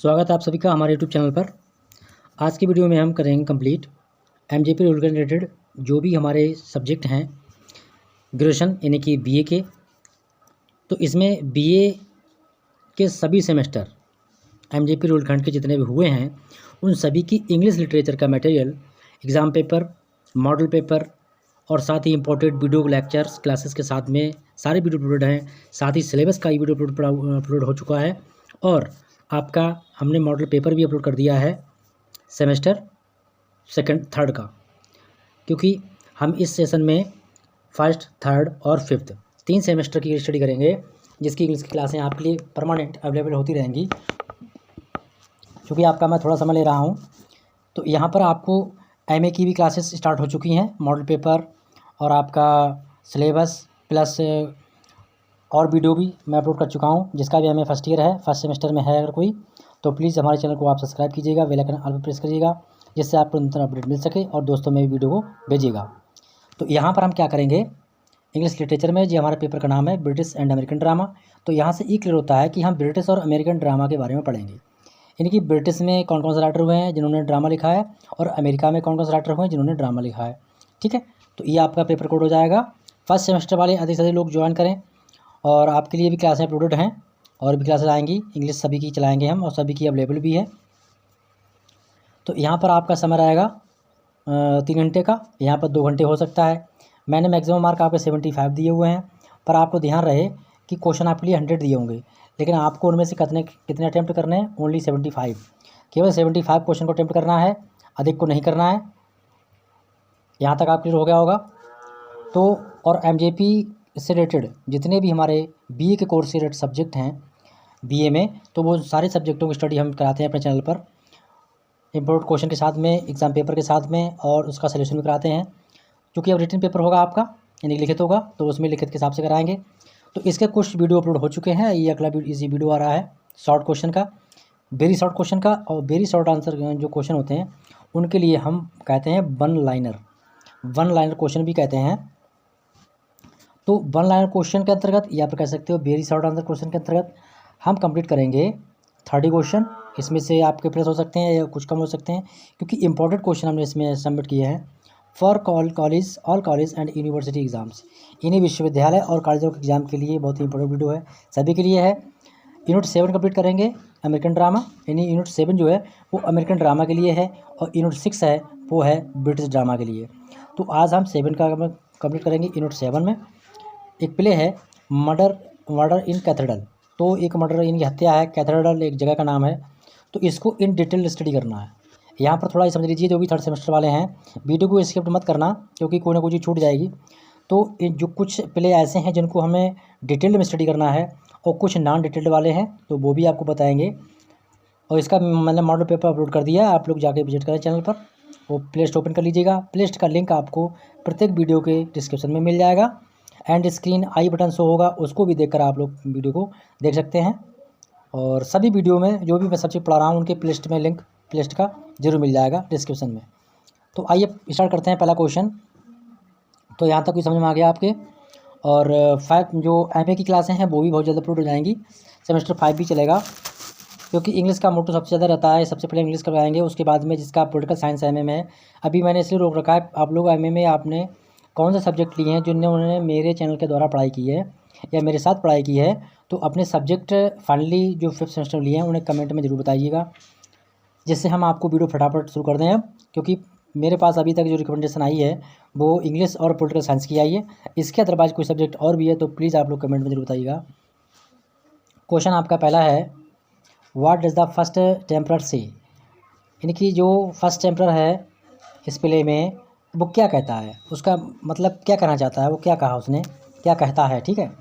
स्वागत है आप सभी का हमारे यूट्यूब चैनल पर। आज की वीडियो में हम करेंगे कंप्लीट एमजेपी रूल के रिलेटेड जो भी हमारे सब्जेक्ट हैं ग्रेजुएशन यानी कि बीए के। तो इसमें बीए के सभी सेमेस्टर एमजेपी रूल खंड के जितने भी हुए हैं उन सभी की इंग्लिश लिटरेचर का material, exam paper, model paper और साथ ही इम्पोर्टेड वीडियो लेक्चर्स क्लासेस के साथ में सारे वीडियो अपलोडेड हैं। साथ ही सिलेबस का ही वीडियो अपलोड हो चुका है और आपका हमने मॉडल पेपर भी अपलोड कर दिया है सेमेस्टर सेकंड थर्ड का, क्योंकि हम इस सेशन में फर्स्ट थर्ड और फिफ्थ 3 सेमेस्टर की स्टडी करेंगे जिसकी इंग्लिश की क्लासें आपके लिए परमानेंट अवेलेबल होती रहेंगी। क्योंकि आपका मैं थोड़ा समय ले रहा हूँ तो यहाँ पर आपको एमए की भी क्लासेस स्टार्ट हो चुकी हैं, मॉडल पेपर और आपका सिलेबस प्लस और वीडियो भी मैं अपलोड कर चुका हूँ। जिसका भी एमए फर्स्ट ईयर है, फर्स्ट सेमेस्टर में है अगर कोई, तो प्लीज़ हमारे चैनल को आप सब्सक्राइब कीजिएगा, बेल आइकन ऑल पर प्रेस करिएगा जिससे आपको निरंतर अपडेट मिल सके और दोस्तों में भी वीडियो को भेजिएगा। तो यहाँ पर हम क्या करेंगे, इंग्लिश लिटरेचर में जो हमारे पेपर का नाम है ब्रिटिश एंड अमेरिकन ड्रामा। तो यहाँ से ये क्लियर होता है कि हम ब्रिटिश और अमेरिकन ड्रामा के बारे में पढ़ेंगे, यानी कि ब्रिटिश में कौन कौन से राइटर हुए हैं जिन्होंने ड्रामा लिखा है और अमेरिका में कौन कौन से राइटर हुए हैं जिन्होंने ड्रामा लिखा है। ठीक है, तो ये आपका पेपर कोड हो जाएगा। फर्स्ट सेमेस्टर वाले अधिक से अधिक लोग ज्वाइन करें और आपके लिए भी क्लासें अपलोडेड हैं और भी क्लासेस आएंगी, इंग्लिश सभी की चलाएंगे हम और सभी की अवेलेबल भी है। तो यहाँ पर आपका समय रहेगा 3 घंटे का, यहाँ पर 2 घंटे हो सकता है। मैंने मैक्सिमम मार्क आपके 75 दिए हुए हैं, पर आपको ध्यान रहे कि क्वेश्चन आपके लिए 100 दिए होंगे, लेकिन आपको उनमें से कितने अटैम्प्ट करने हैं, ओनली 75। केवल 75 क्वेश्चन को अटैम्प्ट करना है, अधिक को नहीं करना है। यहाँ तक आप क्लियर हो गया होगा। तो और एमजेपी से रिलेटेड जितने भी हमारे बीए के कोर्स से रिलेटेड सब्जेक्ट हैं बीए में, तो वो सारे सब्जेक्टों की स्टडी हम कराते हैं अपने चैनल पर, इम्पोर्टेंट क्वेश्चन के साथ में, एग्ज़ाम पेपर के साथ में, और उसका सलूशन भी कराते हैं। क्योंकि अब रिटन पेपर होगा आपका, यानी लिखित होगा, तो उसमें लिखित के हिसाब से कराएंगे। तो इसके कुछ वीडियो अपलोड हो चुके हैं, ये अगला इजी वीडियो आ रहा है शॉर्ट क्वेश्चन का, वेरी शॉर्ट क्वेश्चन का और वेरी शॉर्ट आंसर जो क्वेश्चन होते हैं उनके लिए हम कहते हैं वन लाइनर क्वेश्चन भी कहते हैं। तो वन लाइनर क्वेश्चन के अंतर्गत या फिर कह सकते हो वेरी शॉर्ट आंसर क्वेश्चन के अंतर्गत हम कंप्लीट करेंगे 30 क्वेश्चन। इसमें से आपके प्लस हो सकते हैं या कुछ कम हो सकते हैं, क्योंकि इंपॉर्टेंट क्वेश्चन हमने इसमें सबमिट किए हैं for all college and university exams. इन्हीं विश्वविद्यालय और कॉलेजों के एग्जाम के लिए बहुत ही इंपॉर्टेंट वीडियो है, सभी के लिए है। यूनिट 7 कंप्लीट करेंगे अमेरिकन ड्रामा, यानी यूनिट 7 जो है वो अमेरिकन ड्रामा के लिए है और यूनिट 6 है वो है ब्रिटिश ड्रामा के लिए। तो आज हम 7 का कंप्लीट करेंगे। यूनिट 7 में एक प्ले है मर्डर इन कैथेड्रल। तो एक मर्डर इनकी हत्या है, कैथेड्रल एक जगह का नाम है। तो इसको इन डिटेल स्टडी करना है। यहाँ पर थोड़ा समझ लीजिए, जो भी थर्ड सेमेस्टर वाले हैं वीडियो को स्किप मत करना, क्योंकि कोई ना कोई चीज़ छूट जाएगी। तो जो कुछ प्ले ऐसे हैं जिनको हमें डिटेल में स्टडी करना है और कुछ नॉन डिटेल्ड वाले हैं तो वो भी आपको बताएंगे। और इसका मैंने मॉडल पेपर अपलोड कर दिया है, आप लोग जाके विजिट करें चैनल पर, वो प्लेलिस्ट ओपन कर लीजिएगा। प्लेलिस्ट का लिंक आपको प्रत्येक वीडियो के डिस्क्रिप्शन में मिल जाएगा। And screen I button show होगा, उसको भी देखकर आप लोग वीडियो को देख सकते हैं। और सभी वीडियो में जो भी मैं सब चीज़ पढ़ा रहा हूँ उनके प्लेलिस्ट में लिंक प्लेलिस्ट का जरूर मिल जाएगा डिस्क्रिप्शन में। तो आइए स्टार्ट करते हैं पहला क्वेश्चन। तो यहाँ तक कोई समझ में आ गया आपके। और 5 जो एमए की क्लासें हैं वो भी बहुत जल्द अपलोड हो जाएंगी। सेमेस्टर 5 भी चलेगा, क्योंकि इंग्लिश का मोटो सबसे ज़्यादा रहता है। सबसे पहले इंग्लिश करवाएंगे, उसके बाद में जिसका पॉलिटिकल साइंस एमए में है। अभी मैंने इसलिए रोक रखा है, आप लोग एमए में आपने कौन से सब्जेक्ट लिए हैं जिन्होंने मेरे चैनल के द्वारा पढ़ाई की है या मेरे साथ पढ़ाई की है, तो अपने सब्जेक्ट फाइनली जो 5th सेमेस्टर लिए हैं उन्हें कमेंट में ज़रूर बताइएगा, जिससे हम आपको वीडियो फटाफट शुरू कर दें अब। क्योंकि मेरे पास अभी तक जो रिकमेंडेशन आई है वो इंग्लिश और पॉलिटिकल साइंस की आई है। इसके अदरवाइज कोई सब्जेक्ट और भी है तो प्लीज़ आप लोग कमेंट में जरूर बताइएगा। क्वेश्चन आपका पहला है, व्हाट डज द फर्स्ट टेम्परर से, यानी कि जो फर्स्ट टेम्परर है इस प्ले में वो क्या कहता है, उसका मतलब क्या कहना चाहता है, वो क्या कहा उसने, क्या कहता है। ठीक है,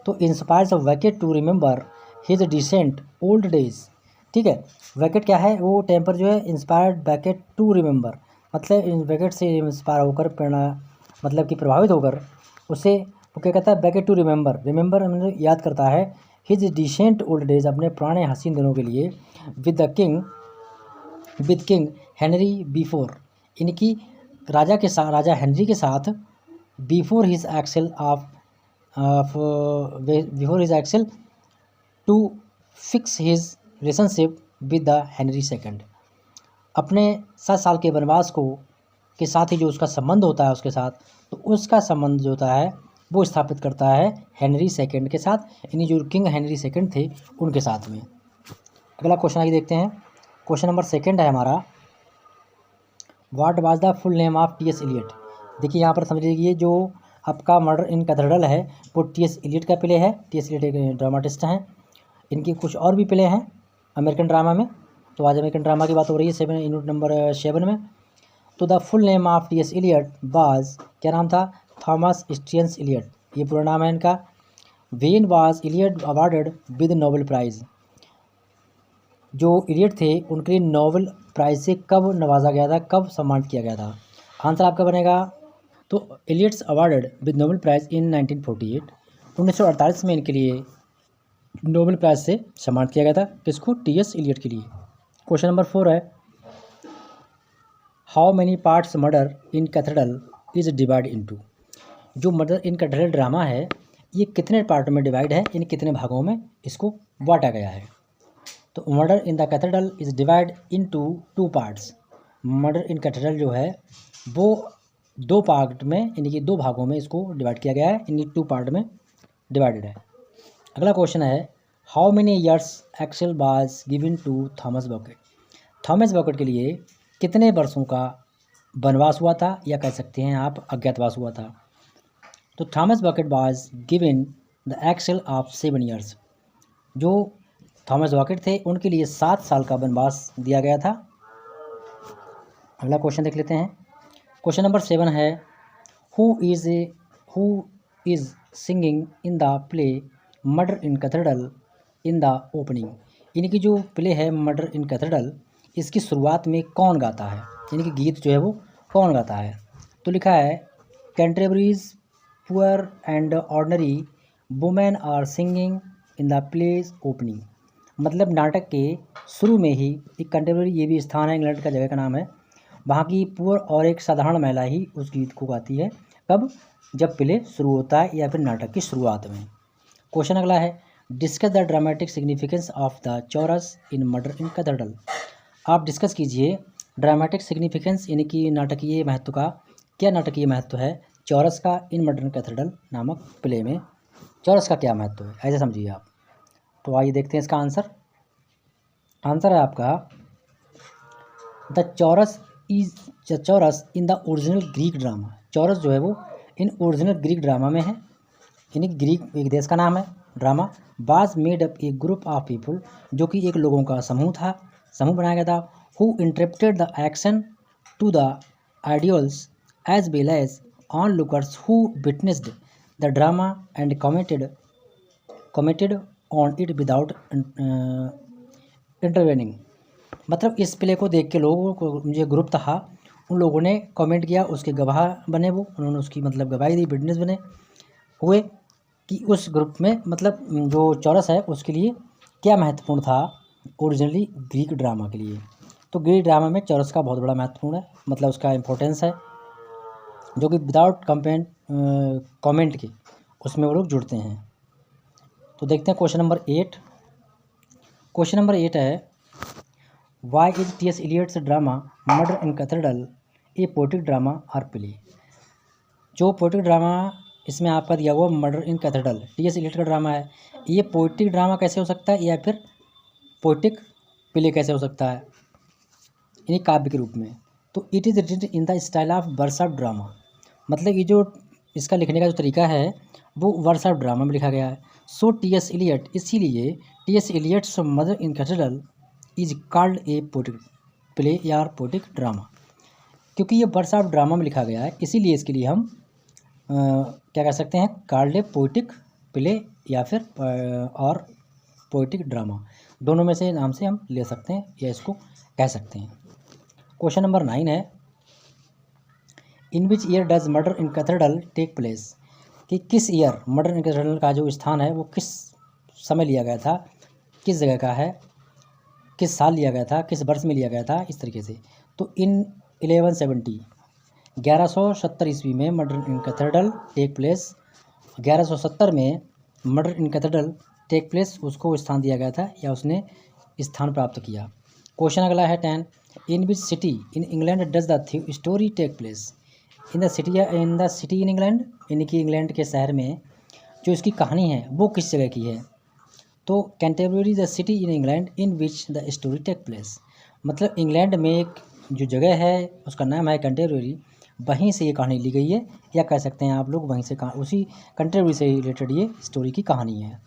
तो inspires Becket to remember his decent old days. ठीक है, वैकेट क्या है, वो टेम्पर जो है इंस्पायर्ड वैकेट टू रिमेंबर, मतलब वैकेट से इंस्पायर होकर प्रेरणा मतलब कि प्रभावित होकर उसे वो क्या कहता है, वैकेट टू रिमेंबर मतलब याद करता है हिज डिसेंट ओल्ड डेज, अपने पुराने हसीन दिनों के लिए, विद किंग हेनरी बिफोर, यानी कि राजा हेनरी के साथ, before his exile to fix his relationship with the Henry second. अपने 7 साल के वनवास को के साथ ही जो उसका संबंध होता है उसके साथ, तो उसका संबंध जो होता है वो स्थापित करता है हेनरी सेकंड के साथ, यानी जो किंग हेनरी सेकंड थे उनके साथ में। अगला क्वेश्चन आगे देखते हैं। क्वेश्चन नंबर 2 है हमारा, what was the full name of T S. Eliot. देखिए यहाँ पर समझ लीजिए, जो आपका मर्डर इन कैथेड्रल है वो टी.एस. एलियट का प्ले है। टी.एस. एलियट एक ड्रामाटिस्ट हैं, इनकी कुछ और भी प्ले हैं अमेरिकन ड्रामा में। तो आज अमेरिकन ड्रामा की बात हो रही है 7 यूनिट नंबर 7 में। तो the full name of T S. Eliot was, क्या नाम था, थॉमस स्टीयन्स एलियट, ये पूरा नाम है इनका। When was Eliot awarded with Nobel prize, जो एलियट थे उनके लिए नोबेल प्राइज़ से कब नवाजा गया था, कब सम्मानित किया गया था। आंसर आपका बनेगा, तो Eliot's awarded with Nobel price इन 1948, 1948 में इनके लिए नोबेल प्राइज़ से सम्मानित किया गया था। किसको, टी.एस. एलियट के लिए। क्वेश्चन नंबर 4 है, how many parts murder in cathedral is divide into. जो मर्डर इन कैथेड्रल ड्रामा है ये कितने पार्ट में डिवाइड है, यानी कितने भागों में इसको बांटा गया है। तो murder in the cathedral is divide into 2 parts. Murder in cathedral जो है वो 2 पार्ट में, यानी कि 2 भागों में इसको डिवाइड किया गया है, यानी 2 पार्ट में डिवाइडेड है। अगला क्वेश्चन है, how many years exile was given to Thomas Becket. Thomas Becket के लिए कितने वर्षों का वनवास हुआ था, या कह सकते हैं आप अज्ञातवास हुआ था। तो Thomas Becket was given the exile of 7 years. जो थॉमस बकेट थे उनके लिए 7 साल का वनवास दिया गया था। अगला क्वेश्चन देख लेते हैं। क्वेश्चन नंबर 7 है, who is singing in the play murder in cathedral in the opening. यानी कि जो प्ले है मर्डर इन कैथेड्रल, इसकी शुरुआत में कौन गाता है, यानी कि गीत जो है वो कौन गाता है। तो लिखा है, Canterbury's poor and ordinary women are singing in the place opening. मतलब नाटक के शुरू में ही, एक कैंटरबरी ये भी स्थान है, इंग्लैंड का जगह का नाम है, वहाँ की पुअर और एक साधारण महिला ही उस गीत को गाती है। कब, जब प्ले शुरू होता है या फिर नाटक की शुरुआत में। क्वेश्चन अगला है, discuss the dramatic significance of the chorus in murder in cathedral. आप डिस्कस कीजिए ड्रामेटिक सिग्निफिकेंस, यानी कि नाटकीय महत्व का, क्या नाटकीय महत्व है चौरस का इन मर्डर इन कैथेड्रल नामक प्ले में। चौरस का क्या महत्व है, ऐसे समझिए आप। तो आइए देखते हैं इसका आंसर। आंसर है आपका, द चौरस in the original Greek drama. चौरस जो है वो इन ओरिजिनल ग्रीक ड्रामा में है, यानी ग्रीक एक देश का नाम है। Drama was made up A group of people, जो कि एक लोगों का समूह था, समूह बनाया गया था। Who interpreted the action to the ideals as well as onlookers who witnessed the drama and commented on it without intervening. मतलब इस प्ले को देख के लोगों को, जो ग्रुप था उन लोगों ने कमेंट किया, उसके गवाह बने, वो उन्होंने उसकी मतलब गवाही दी, विटनेस बने हुए कि उस ग्रुप में मतलब जो चौरस है उसके लिए क्या महत्वपूर्ण था ओरिजिनली ग्रीक ड्रामा के लिए। तो ग्रीक ड्रामा में चौरस का बहुत बड़ा महत्वपूर्ण है, मतलब उसका इम्पोर्टेंस है, जो कि विदाउट कमेंट के उसमें वो लोग जुड़ते हैं। तो देखते हैं क्वेश्चन नंबर 8। क्वेश्चन नंबर 8 है, why is T S. Eliot's drama murder in cathedral a poetic drama और प्ले। जो पोएटिक ड्रामा इसमें आपका दिया हुआ murder in cathedral T S. Eliot का ड्रामा है, ये पोएटिक ड्रामा कैसे हो सकता है, या फिर पोएटिक प्ले कैसे हो सकता है, यानी काव्य के रूप में। तो it is written in the style of verse of drama. मतलब ये जो इसका लिखने का जो तरीका है वो वर्स ऑफ ड्रामा में लिखा गया है। सो टी.एस. एलियट, इसीलिए T.S.. Eliot's murder in cathedral is called a poetic play या पोएटिक ड्रामा। क्योंकि ये वर्स ऑफ ड्रामा में लिखा गया है, इसीलिए इसके लिए हम क्या कह सकते हैं, कॉल्ड ए पोएटिक प्ले या फिर और पोएटिक ड्रामा, दोनों में से नाम से हम ले सकते हैं या इसको कह सकते हैं। क्वेश्चन नंबर 9 है, in which year does murder in cathedral take place. कि किस ईयर मर्डर इन कैथेड्रल का जो स्थान है वो किस समय लिया गया था, किस जगह का है, किस साल लिया गया था, किस वर्ष में लिया गया था, इस तरीके से। तो इन 1170 ईस्वी में murder in cathedral take place. 1170 में murder in cathedral take place उसको स्थान दिया गया था, या उसने स्थान प्राप्त किया। क्वेश्चन अगला है 10, in which city in England does the story take place. In the city in England, यानी कि इंग्लैंड के शहर में जो इसकी कहानी है वो किस जगह की है। तो Canterbury the city in England in which the story take place, मतलब इंग्लैंड में एक जो जगह है उसका नाम है कैंटरबरी, वहीं से ये कहानी ली गई है, या कह सकते हैं आप लोग वहीं से उसी कैंटरबरी से रिलेटेड ये स्टोरी की कहानी है।